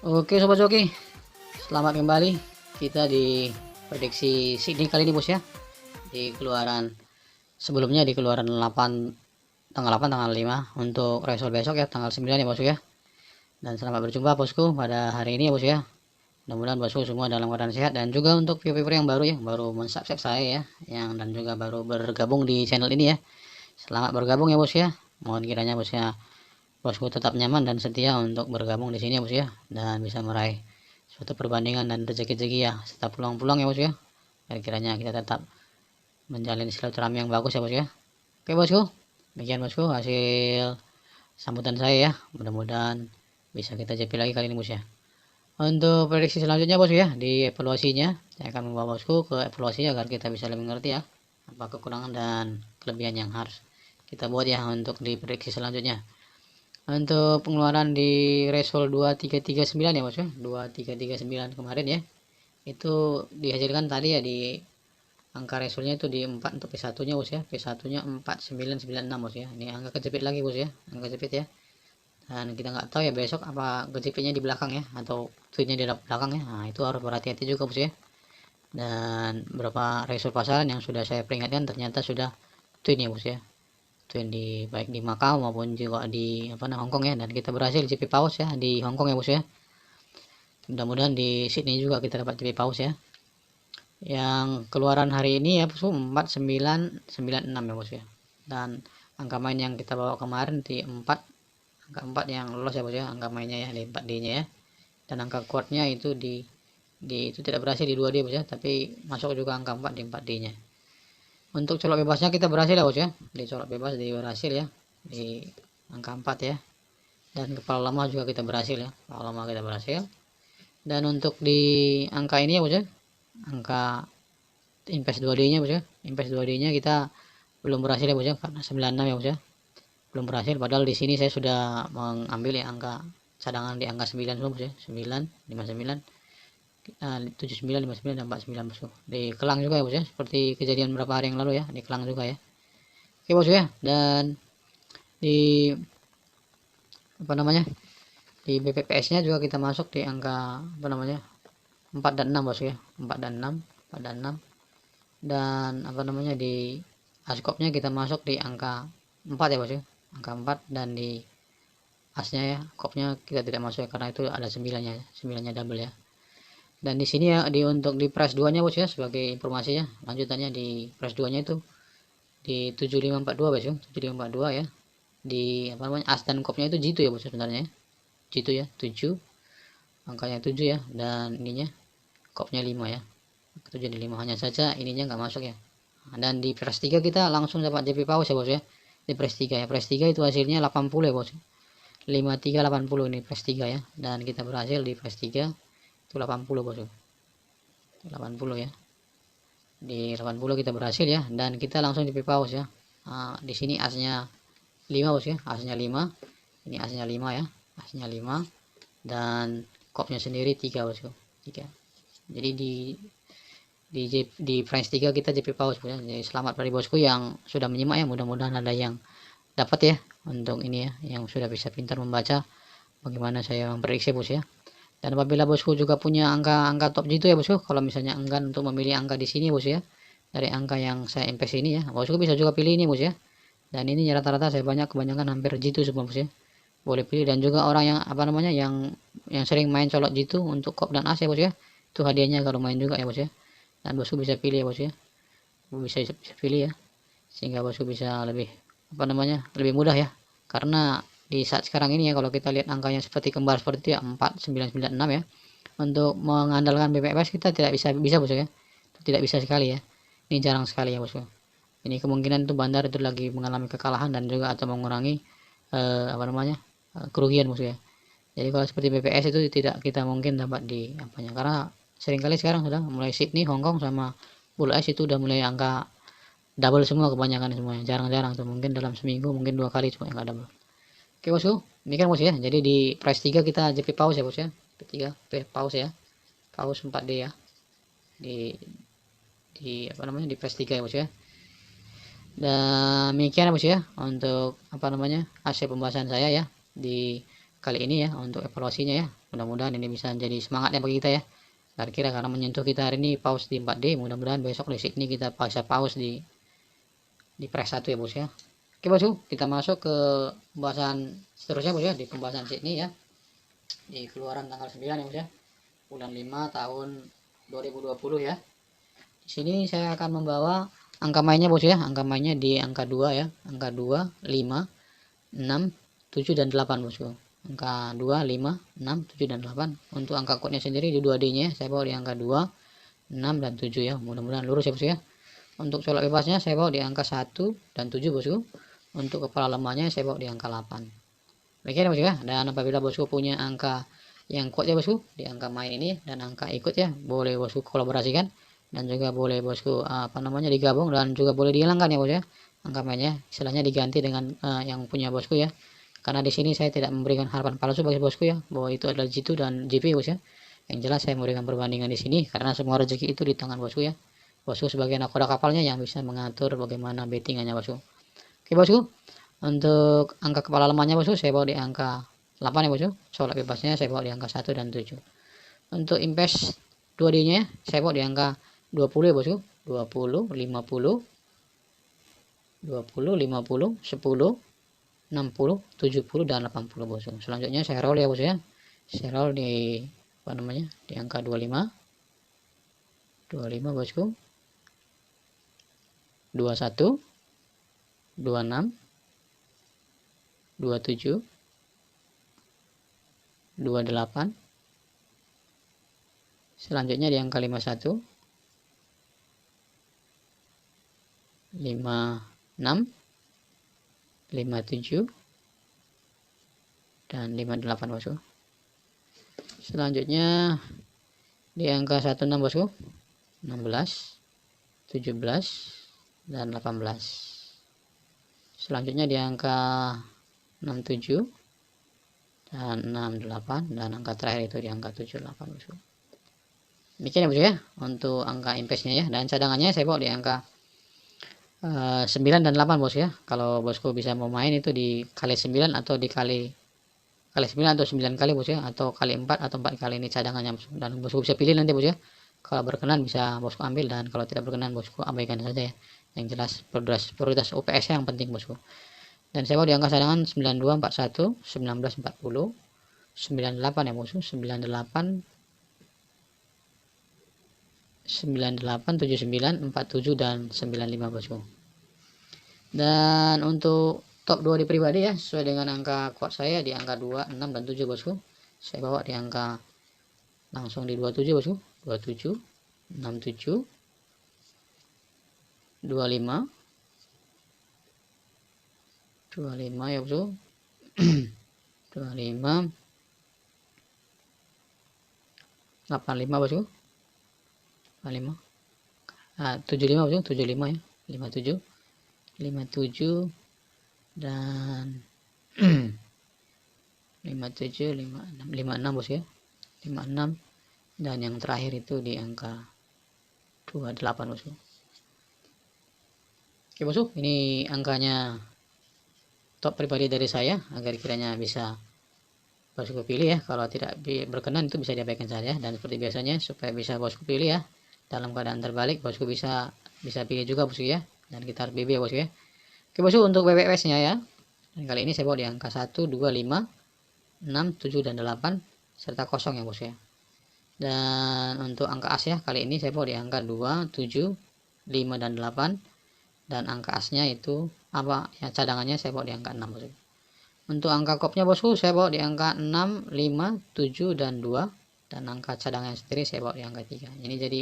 Oke sobat joki, selamat kembali kita di prediksi Sydney kali ini bos ya. Di keluaran sebelumnya di keluaran 8 tanggal 8 tanggal 5 untuk result besok ya tanggal 9 ya bosku ya. Dan selamat berjumpa bosku pada hari ini ya bos ya. Mudah-mudahan bosku semua dalam keadaan sehat, dan juga untuk viewer yang baru ya, baru mensubscribe saya ya, yang dan juga baru bergabung di channel ini ya. Selamat bergabung ya bos ya. Mohon kiranya bosku tetap nyaman dan setia untuk bergabung di sini ya bos ya, dan bisa meraih suatu perbandingan dan rezeki-rezeki ya serta peluang-peluang ya bos ya. Dan kiranya kita tetap menjalin silaturahmi yang bagus ya bos ya. Oke bosku, demikian bosku hasil sambutan saya ya. Mudah-mudahan bisa kita JP lagi kali ini bos ya. Untuk prediksi selanjutnya bosku ya, di evaluasinya saya akan membawa bosku ke evaluasi agar kita bisa lebih mengerti ya apa kekurangan dan kelebihan yang harus kita buat ya untuk di prediksi selanjutnya. Untuk pengeluaran di resol 2339 ya bos ya, 2339 kemarin ya, itu dihasilkan tadi ya di angka resolnya itu di 4 untuk P1 nya bos ya, P1 nya 4996 bos ya. Ini angka kejepit lagi bos ya, angka kejepit ya. Dan kita nggak tahu ya besok apa kejepitnya di belakang ya atau tweetnya di belakang ya. Nah itu harus berhati-hati juga bos ya. Dan beberapa resol pasaran yang sudah saya peringatkan ternyata sudah tweet ya bos ya, tweet di baik di Macau maupun juga di Hongkong ya. Dan kita berhasil JP pause ya di Hongkong ya bos ya. Mudah-mudahan di Sydney juga kita dapat JP pause ya. Yang keluaran hari ini ya bos 4996 ya bos ya. Dan angka main yang kita bawa kemarin di 4, angka 4 yang lolos ya bos ya, angka mainnya ya di 4D nya ya. Dan angka kuatnya itu di itu tidak berhasil di 2D bos ya, tapi masuk juga angka 4 di 4D nya. Untuk colok bebasnya kita berhasil ya bos ya, di colok bebas di berhasil ya di angka 4 ya. Dan kepala lama juga kita berhasil ya, kepala lama kita berhasil. Dan untuk di angka ini ya bos ya, angka invest 2D nya bos ya, invest 2D nya kita belum berhasil ya bos ya, karena 96 ya bos ya, belum berhasil. Padahal di sini saya sudah mengambil ya angka cadangan di angka 9 bos ya, 9 59 79 59 dan 49 bosku. Di Kelang juga ya bos ya, seperti kejadian beberapa hari yang lalu ya, di Kelang juga ya. Oke bos ya, dan di di BPPS nya juga kita masuk di angka 4 dan 6 bos ya, 4 dan 6 4 dan 6. Dan di askopnya kita masuk di angka 4 ya bos ya, angka 4. Dan di asnya ya, kopnya kita tidak masuk ya, karena itu ada 9-nya double ya. Dan di sini ya untuk di price 2 nya bos ya, sebagai informasinya lanjutannya di price 2 nya itu di 7542 bos ya, 7542 ya. Di as dan kopnya itu G2 ya bos sebenarnya, G2 ya, 7 angkanya 7 ya, dan ininya kopnya 5 ya, 7 di 5, hanya saja ininya nggak masuk ya. Dan di price 3 kita langsung dapat JP pause ya bos ya, di price 3 ya, price 3 itu hasilnya 80 ya bos, 5380 ini price 3 ya. Dan kita berhasil di price 3 itu 80 bos, 80 ya, di 80 kita berhasil ya. Dan kita langsung JP pause ya. Nah, di sini asnya 5 bos ya, asnya 5, ini asnya 5 ya, asnya 5. Dan kopnya sendiri 3 bosku, 3. Jadi di price 3 kita JP pause bos ya. Jadi selamat bagi bosku yang sudah menyimak ya, mudah-mudahan ada yang dapat ya untuk ini ya, yang sudah bisa pintar membaca bagaimana saya memprediksi bos ya. Dan apabila bosku juga punya angka top G2 ya bosku, kalau misalnya enggan untuk memilih angka di sini bos ya, dari angka yang saya invest ini ya, bosku bisa juga pilih ini bos ya. Dan ini rata-rata saya kebanyakan hampir G2 semua bos ya, boleh pilih. Dan juga orang yang yang sering main colok G2 untuk kop dan as ya bos ya, itu hadiahnya kalau main juga ya bos ya. Dan bosku bisa pilih ya bos ya, bisa pilih ya, sehingga bosku bisa lebih lebih mudah ya. Karena di saat sekarang ini ya, kalau kita lihat angkanya seperti kembar seperti itu ya, 4996 ya, untuk mengandalkan BPPS kita tidak bisa bos ya, tidak bisa sekali ya, ini jarang sekali ya bos. Ini kemungkinan itu bandar itu lagi mengalami kekalahan dan juga atau mengurangi kerugian bos ya. Jadi kalau seperti BPS itu tidak kita mungkin dapat di karena seringkali sekarang sudah mulai Sydney, Hongkong sama Bull Ice itu udah mulai angka double semua, kebanyakan semuanya. Jarang-jarang tuh, mungkin dalam seminggu mungkin 2 kali cuma yang double. Oke bosku, ini kan bos ya, jadi di price 3 kita JP pause ya bos ya, P3 pause ya, pause 4D ya, di di price 3 ya bos ya. Dan demikian ya bos ya untuk hasil pembahasan saya ya di kali ini ya untuk evaluasinya ya. Mudah-mudahan ini bisa jadi semangat ya bagi kita ya. Kira-kira karena menyentuh kita hari ini pause di 4D, mudah-mudahan besok di sini kita bisa pause di press 1 ya bos ya. Oke bosku, kita masuk ke pembahasan seterusnya bos ya, di pembahasan Sydney ya, di keluaran tanggal 9 ya bos ya, bulan 5 tahun 2020 ya. Di sini saya akan membawa angka mainnya bos ya, angka mainnya di angka 2 ya, angka 2, 5, 6, 7 dan 8 bosku. Angka 2, 5, 6, 7 dan 8. Untuk angka kodenya sendiri di 2D nya saya bawa di angka 2, 6 dan 7 ya. Mudah-mudahan lurus ya bosku ya. Untuk colok bebasnya saya bawa di angka 1 dan 7 bosku. Untuk kepala lemahnya saya bawa di angka 8. Oke bosku ya. Dan apabila bosku punya angka yang kuat ya bosku di angka main ini dan angka ikut ya, boleh bosku kolaborasikan dan juga boleh bosku digabung dan juga boleh dihilangkan ya bos ya. Angka mainnya istilahnya diganti dengan yang punya bosku ya. Karena di sini saya tidak memberikan harapan palsu bagi bosku ya, bahwa itu adalah G2 dan GP bos ya. Yang jelas saya memberikan perbandingan di sini karena semua rezeki itu di tangan bosku ya. Bosku sebagai nakoda kapalnya yang bisa mengatur bagaimana bettingannya bosku. Oke bosku. Untuk angka kepala lemahnya bosku saya bawa di angka 8 ya bosku. Colok bebasnya saya bawa di angka 1 dan 7. Untuk invest 2D nya saya bawa di angka 20 ya bosku. 20, 50, 20, 50, 10, 60, 70 dan 80 bosku. Selanjutnya saya roll ya bosku ya. Saya roll di di angka 25. 25 bosku. 21, 26, 27, 28. Selanjutnya di angka 51, 56, 57 dan 58 bosku. Selanjutnya di angka 16 bosku, 16, 17 dan 18. Selanjutnya di angka 67 dan 68 dan angka terakhir itu di angka 78 bosku. Demikian ya bosku ya untuk angka investnya ya, dan cadangannya saya bawa di angka 9 dan 8 bos ya. Kalau bosku bisa mau main itu dikali 9 atau dikali 9 atau 9 kali bos ya, atau kali 4 atau 4 kali ini cadangannya bos. Dan bosku bisa pilih nanti bos ya. Kalau berkenan bisa bosku ambil, dan kalau tidak berkenan bosku abaikan saja ya. Yang jelas prioritas UPS yang penting bosku. Dan saya bawa di angka cadangan 9241, 1940, 98 ya bosku, 98, 98, 79, 47 dan 95 bosku. Dan untuk top 2 di pribadi ya, sesuai dengan angka kuat saya di angka 2, 6 dan 7 bosku. Saya bawa di angka langsung di 27 bosku. 27, 67, 25, 25 ya bosku. 25, 85 bosku. 75, 75 bosku, 75 ya, 57, 57 dan 57, 56, 56 bos ya, 56 dan yang terakhir itu di angka 28 bosku. Oke bosku, ini angkanya top pribadi dari saya agar kiranya bisa bosku pilih ya. Kalau tidak berkenan itu bisa diabaikan saja, dan seperti biasanya supaya bisa bosku pilih ya, dalam keadaan terbalik bosku bisa pilih juga bosku ya, dan kita harus BB ya bosku ya. Oke bosku, untuk WWS nya ya, dan kali ini saya bawa di angka 1, 2, 5, 6, 7 dan 8 serta kosong ya bosku ya. Dan untuk angka as ya, kali ini saya bawa di angka 2, 7, 5 dan 8, dan angka asnya itu apa ya, cadangannya saya bawa di angka 6 bosku. Untuk angka kopnya bosku saya bawa di angka 6, 5, 7 dan 2, dan angka cadangannya sendiri saya bawa di angka 3. Ini jadi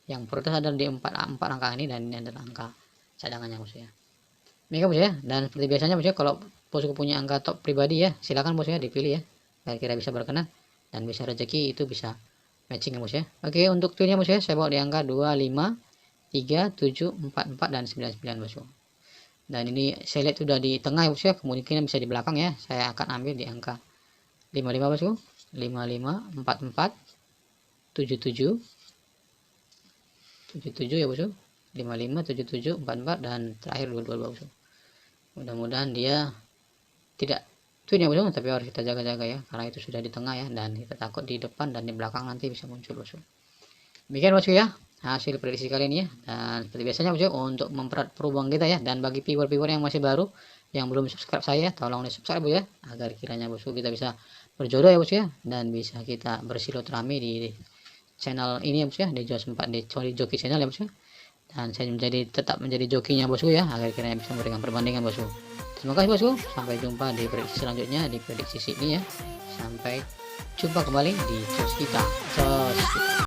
yang prioritas adalah di 4 angka ini, dan ini adalah angka cadangannya bosku ya. Demikian bosku ya, dan seperti biasanya bosku ya, kalau bosku punya angka top pribadi ya, silakan bosku ya dipilih ya, kira-kira bisa berkenan dan bisa rezeki itu bisa matching ya bosku ya. Oke, untuk twinnya bosku ya, saya bawa di angka 2, 5, 3, 7, 4, 4 dan 9, 9 bosku. Dan ini saya lihat sudah di tengah ya bosku ya, kemungkinan bisa di belakang ya. Saya akan ambil di angka 55 bosku, 55, 44, 77, 77 ya bosku, 55, 77, 44 dan terakhir 22 bosku. Mudah-mudahan dia tidak twin ya bosku, tapi harus kita jaga-jaga ya, karena itu sudah di tengah ya, dan kita takut di depan dan di belakang nanti bisa muncul bosku. Demikian bosku ya hasil prediksi kali ini ya, dan seperti biasanya bosku untuk mempererat perubahan kita ya, dan bagi viewer-viewer yang masih baru yang belum subscribe saya, tolong di subscribe ya, agar kiranya bosku kita bisa berjodoh ya bosku ya, dan bisa kita bersilaturahmi di channel ini ya bosku ya, di Joki channel ya bosku, dan saya tetap menjadi jokinya bosku ya, agar kiranya bisa memberikan perbandingan bosku. Terima kasih bosku, sampai jumpa di prediksi selanjutnya di prediksi Sydney ya, sampai jumpa kembali di channel kita.